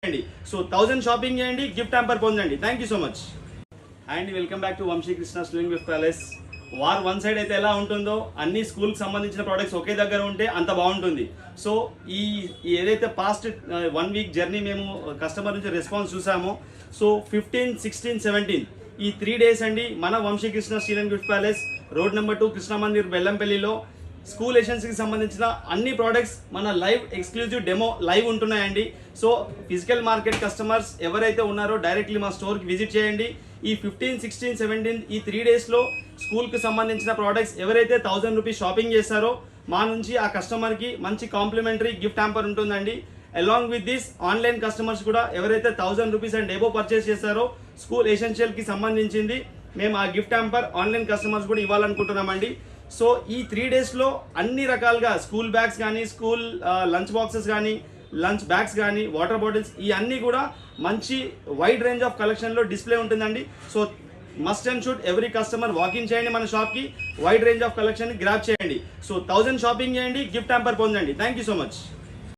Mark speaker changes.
Speaker 1: So 1000 shopping చేయండి, gift hamper పొందండి. Thank you so much and welcome back to Vamsi Krishna swing gift palace. వార్ వన్ సైడ్ అయితే ఎలా ఉంటుందో అన్ని స్కూల్కి సంబంధించిన ప్రోడక్ట్స్ ఒకే దగ్గర ఉంటే అంత బాగుంటుంది. సో ఈ ఏదైతే పాస్ట్ 1 వీక్ జర్నీ మేము కస్టమర్ నుంచి రెస్పాన్స్ చూసామో, సో 15, 16, 17 ఈ 3 days అండి మన Vamsi Krishna steel gift palace road number 2 Krishna Mandir బెల్లంపల్లిలో స్కూల్ ఎసెన్స్కి సంబంధించిన అన్ని ప్రోడక్ట్స్ మన లైవ్ ఎక్స్క్లూజివ్ డెమో లైవ్ ఉంటున్నాయండి. సో ఫిజికల్ మార్కెట్ కస్టమర్స్ ఎవరైతే ఉన్నారో డైరెక్ట్లీ మా స్టోర్కి విజిట్ చేయండి. ఈ 15, 16, 17 ఈ 3 daysలో స్కూల్కి సంబంధించిన ప్రోడక్ట్స్ ఎవరైతే 1000 రూపీస్ షాపింగ్ చేస్తారో మా నుంచి ఆ కస్టమర్కి మంచి కాంప్లిమెంటరీ గిఫ్ట్ హ్యాంపర్ ఉంటుందండి. Along with this online customers కూడా ఎవరైతే 1000 రూపీస్ అండ్ ఎబో పర్చేస్ చేస్తారో స్కూల్ ఎసెన్షియల్కి సంబంధించింది మేము ఆ గిఫ్ట్ హ్యాంపర్ ఆన్లైన్ కస్టమర్స్ కూడా ఇవ్వాలనుకుంటున్నామండి. సో ఈ 3 daysలో అన్ని రకాలుగా స్కూల్ బ్యాగ్స్ కానీ, స్కూల్ లంచ్ బాక్సెస్ కానీ, లంచ్ బ్యాగ్స్ కానీ, వాటర్ బాటిల్స్ ఈ అన్నీ కూడా మంచి వైడ్ రేంజ్ ఆఫ్ కలెక్షన్లో డిస్ప్లే ఉంటుందండి. So must and should every customer walking చేయండి మన షాప్కి, wide range of collection grab చేయండి. సో 1000 షాపింగ్ చేయండి, గిఫ్ట్ హ్యాంపర్ పొందండి. Thank you so much.